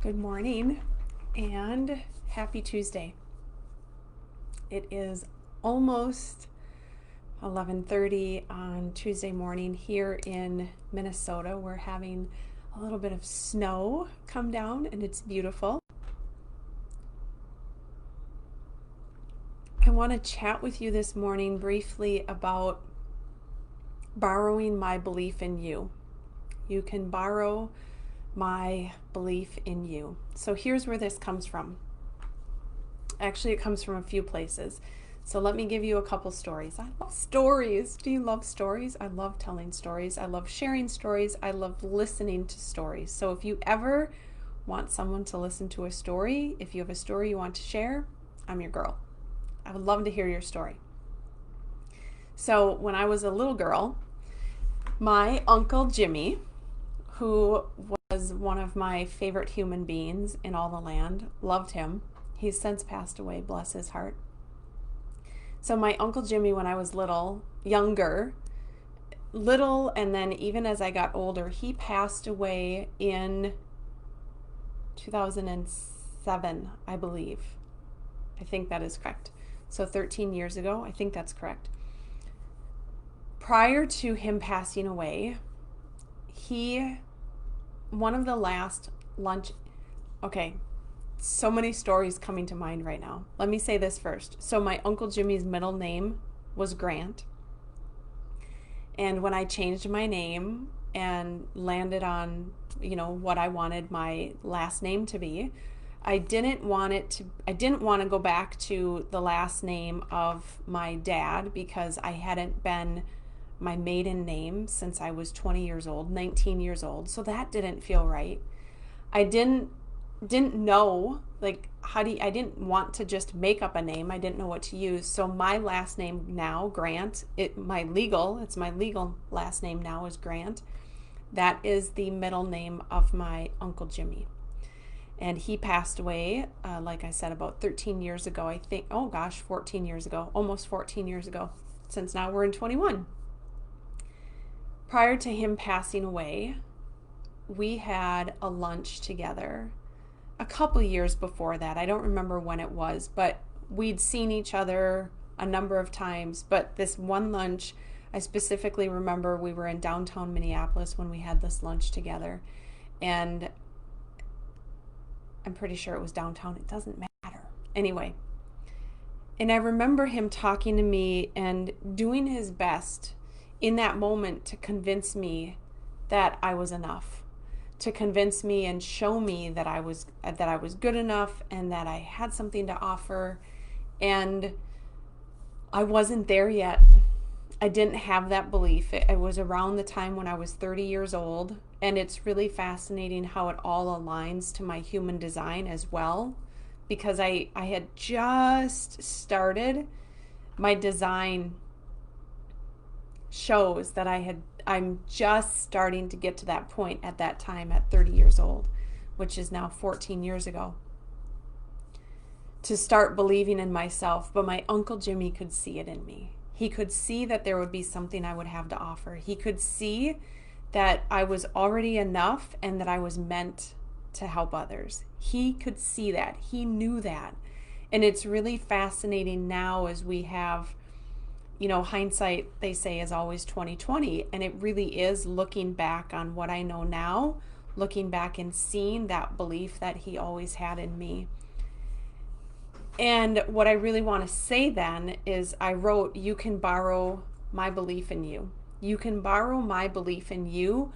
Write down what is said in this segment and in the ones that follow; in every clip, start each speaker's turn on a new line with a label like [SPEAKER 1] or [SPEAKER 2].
[SPEAKER 1] Good morning and happy Tuesday. It is almost 11:30 on Tuesday morning here in Minnesota. We're having a little bit of snow come down and it's beautiful. I want to chat with you this morning briefly about borrowing my belief in you. You can borrow my belief in you. So here's where this comes from. Actually, it comes from a few places. So let me give you a couple stories. I love stories. Do you love stories? I love telling stories. I love sharing stories. I love listening to stories. So if you ever want someone to listen to a story, if you have a story you want to share, I'm your girl. I would love to hear your story. So when I was a little girl, my Uncle Jimmy, who was one of my favorite human beings in all the land, loved him. He's since passed away, bless his heart. So my Uncle Jimmy, when I was little, and then even as I got older, he passed away in 2007, I believe. I think that is correct. So 13 years ago, I think that's correct. Prior to him passing away, one of the last lunch, okay, so many stories coming to mind right now. Let me say this first. So my Uncle Jimmy's middle name was Grant. And when I changed my name and landed on, what I wanted my last name to be, I didn't want to go back to the last name of my dad because I hadn't been my maiden name since I was 20 years old, 19 years old. So that didn't feel right. I didn't know, I didn't want to just make up a name. I didn't know what to use. So my last name now, Grant, it's my legal last name now is Grant. That is the middle name of my Uncle Jimmy. And he passed away, like I said, about 13 years ago, I think. Oh gosh, 14 years ago, almost 14 years ago, since now we're in 21. Prior to him passing away, we had a lunch together a couple years before that. I don't remember when it was, but we'd seen each other a number of times. But this one lunch, I specifically remember we were in downtown Minneapolis when we had this lunch together. And I'm pretty sure it was downtown. It doesn't matter. Anyway. And I remember him talking to me and doing his best in that moment to convince me that I was enough, to convince me and show me that I was good enough and that I had something to offer. And I wasn't there yet. I didn't have that belief. It was around the time when I was 30 years old, and it's really fascinating how it all aligns to my human design as well, because I had just started my design shows that I'm just starting to get to that point at that time at 30 years old, which is now 14 years ago, to start believing in myself. But my Uncle Jimmy could see it in me. He could see that there would be something I would have to offer. He could see that I was already enough and that I was meant to help others. He could see that. He knew that. And it's really fascinating now as we have, hindsight, they say, is always 20/20, and it really is looking back on what I know now, looking back and seeing that belief that he always had in me. And what I really want to say then is I wrote, you can borrow my belief in you. You can borrow my belief in you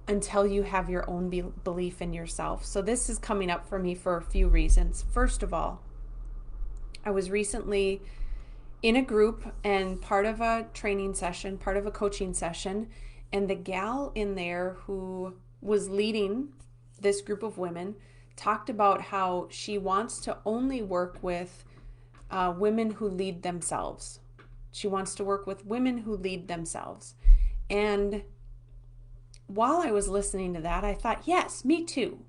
[SPEAKER 1] until you have your own belief in yourself. So this is coming up for me for a few reasons. First of all, I was recently in a group and part of a training session, part of a coaching session, and the gal in there who was leading this group of women talked about how she wants to only work with women who lead themselves. She wants to work with women who lead themselves. And while I was listening to that, I thought, yes, me too.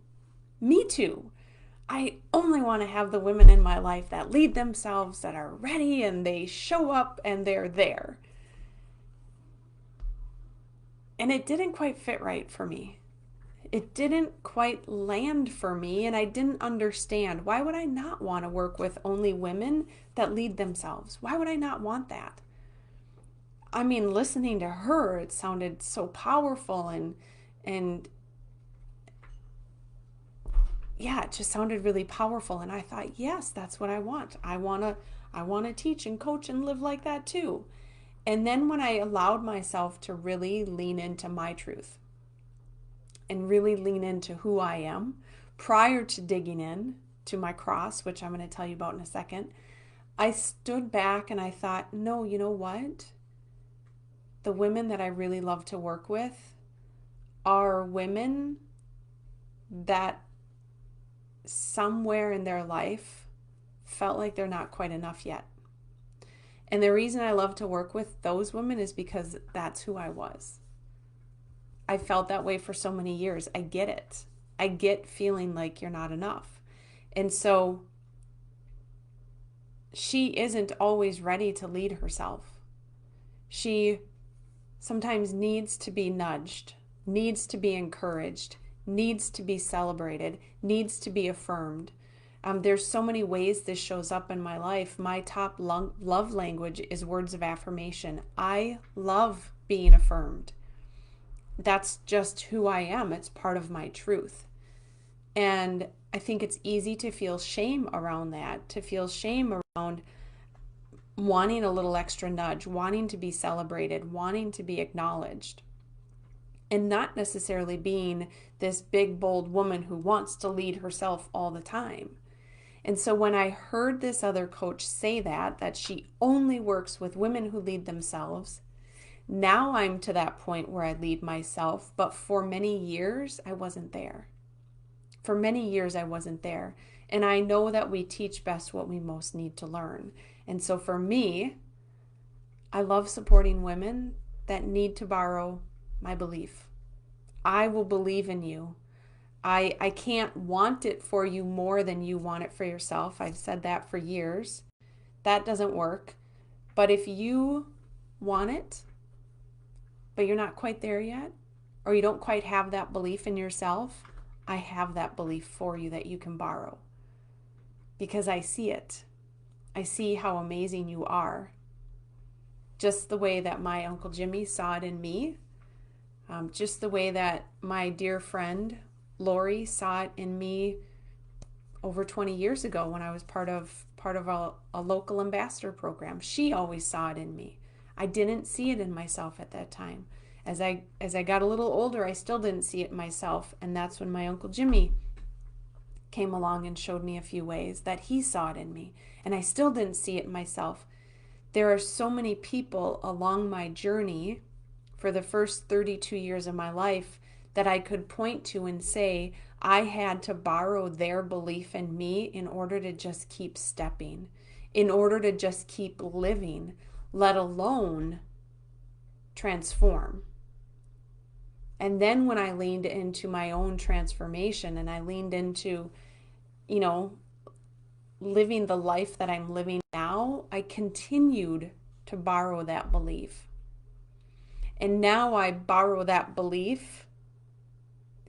[SPEAKER 1] Me too. I only want to have the women in my life that lead themselves, that are ready and they show up and they're there. And it didn't quite fit right for me. it didn't quite land for me, and I didn't understand. Why would I not want to work with only women that lead themselves? Why would I not want that? I mean, listening to her, it sounded so powerful, and yeah, it just sounded really powerful. And I thought, yes, that's what I want. I want to teach and coach and live like that too. And then when I allowed myself to really lean into my truth and really lean into who I am prior to digging in to my cross, which I'm going to tell you about in a second, I stood back and I thought, no, you know what? The women that I really love to work with are women that somewhere in their life felt like they're not quite enough yet. And the reason I love to work with those women is because that's who I was. I felt that way for so many years. I get it. I get feeling like you're not enough. And so she isn't always ready to lead herself. She sometimes needs to be nudged, needs to be encouraged, needs to be celebrated, needs to be affirmed. There's so many ways this shows up in my life. My top love language is words of affirmation. I love being affirmed. That's just who I am. It's part of my truth. And I think it's easy to feel shame around that, to feel shame around wanting a little extra nudge, wanting to be celebrated, wanting to be acknowledged, and not necessarily being this big, bold woman who wants to lead herself all the time. And so when I heard this other coach say that she only works with women who lead themselves, now I'm to that point where I lead myself, but for many years, I wasn't there. For many years, I wasn't there. And I know that we teach best what we most need to learn. And so for me, I love supporting women that need to borrow my belief. I will believe in you. I can't want it for you more than you want it for yourself. I've said that for years. That doesn't work. But if you want it, but you're not quite there yet, or you don't quite have that belief in yourself, I have that belief for you that you can borrow. Because I see it. I see how amazing you are. Just the way that my Uncle Jimmy saw it in me. Just the way that my dear friend Lori saw it in me over 20 years ago when I was part of a local ambassador program. She always saw it in me. I didn't see it in myself at that time. As I got a little older, I still didn't see it in myself, and that's when my Uncle Jimmy came along and showed me a few ways that he saw it in me, and I still didn't see it in myself. There are so many people along my journey for the first 32 years of my life that I could point to and say I had to borrow their belief in me in order to just keep stepping, in order to just keep living, let alone transform. And then when I leaned into my own transformation and I leaned into, living the life that I'm living now, I continued to borrow that belief. And now I borrow that belief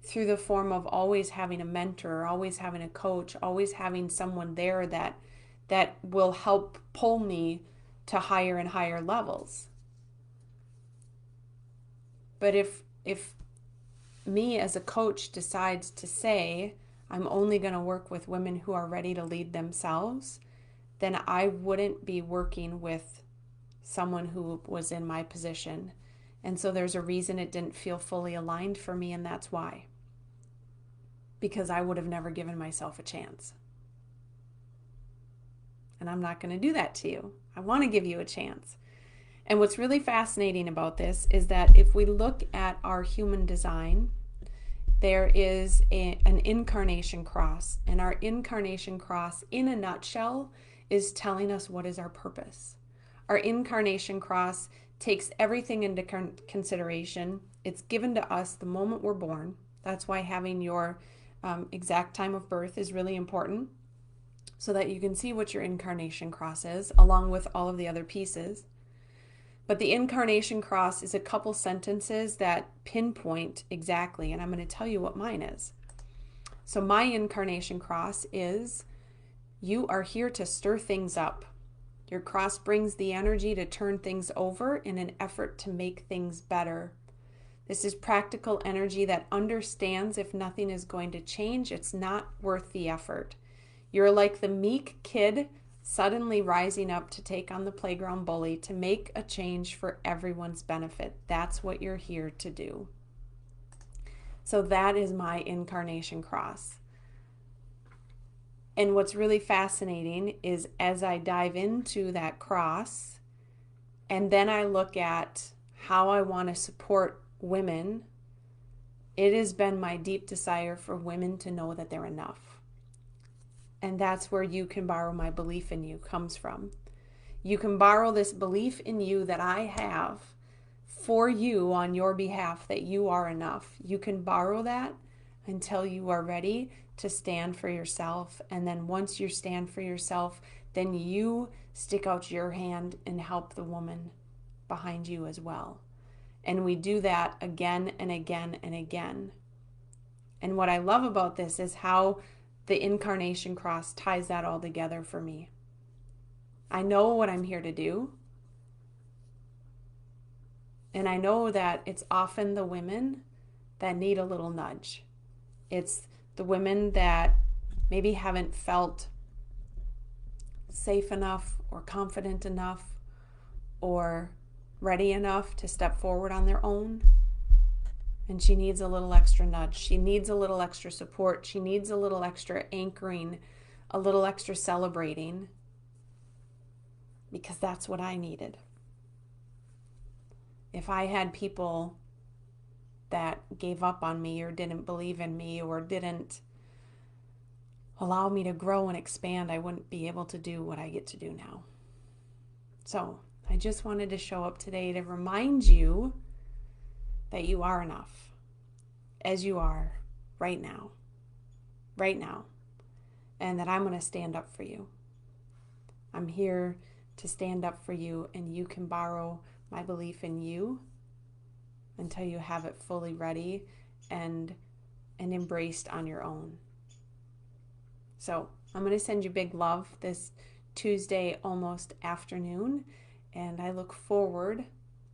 [SPEAKER 1] through the form of always having a mentor, always having a coach, always having someone there that will help pull me to higher and higher levels. But if me as a coach decides to say, I'm only going to work with women who are ready to lead themselves, then I wouldn't be working with someone who was in my position. And so there's a reason it didn't feel fully aligned for me, and that's why. Because I would have never given myself a chance. And I'm not going to do that to you. I want to give you a chance. And what's really fascinating about this is that if we look at our human design, there is an incarnation cross. And our incarnation cross, in a nutshell, is telling us what is our purpose. Our incarnation cross takes everything into consideration. It's given to us the moment we're born. That's why having your exact time of birth is really important, so that you can see what your incarnation cross is, along with all of the other pieces. But the incarnation cross is a couple sentences that pinpoint exactly, and I'm going to tell you what mine is. So my incarnation cross is, you are here to stir things up. Your cross brings the energy to turn things over in an effort to make things better. This is practical energy that understands if nothing is going to change, it's not worth the effort. You're like the meek kid suddenly rising up to take on the playground bully to make a change for everyone's benefit. That's what you're here to do. So that is my incarnation cross. And what's really fascinating is as I dive into that cross, and then I look at how I want to support women, it has been my deep desire for women to know that they're enough. And that's where You Can Borrow My Belief in You comes from. You can borrow this belief in you that I have for you on your behalf, that you are enough. You can borrow that until you are ready to stand for yourself. And then once you stand for yourself, then you stick out your hand and help the woman behind you as well. And we do that again and again and again. And what I love about this is how the incarnation cross ties that all together for me. I know what I'm here to do. And I know that it's often the women that need a little nudge. It's the women that maybe haven't felt safe enough or confident enough or ready enough to step forward on their own. And she needs a little extra nudge. She needs a little extra support. She needs a little extra anchoring, a little extra celebrating, because that's what I needed. If I had people that gave up on me or didn't believe in me or didn't allow me to grow and expand, I wouldn't be able to do what I get to do now. So I just wanted to show up today to remind you that you are enough as you are right now, and that I'm going to stand up for you. I'm here to stand up for you, and you can borrow my belief in you until you have it fully ready and embraced on your own. So I'm going to send you big love this Tuesday almost afternoon, and I look forward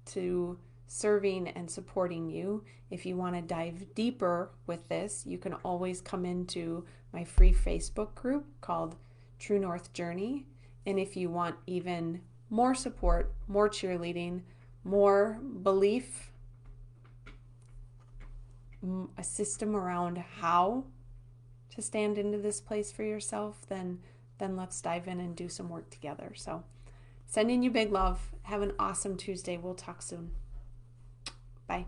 [SPEAKER 1] to serving and supporting you. If you want to dive deeper with this, you can always come into my free Facebook group called True North Journey. And if you want even more support, more cheerleading, more belief, a system around how to stand into this place for yourself, then let's dive in and do some work together. So sending you big love. Have an awesome Tuesday. We'll talk soon. Bye.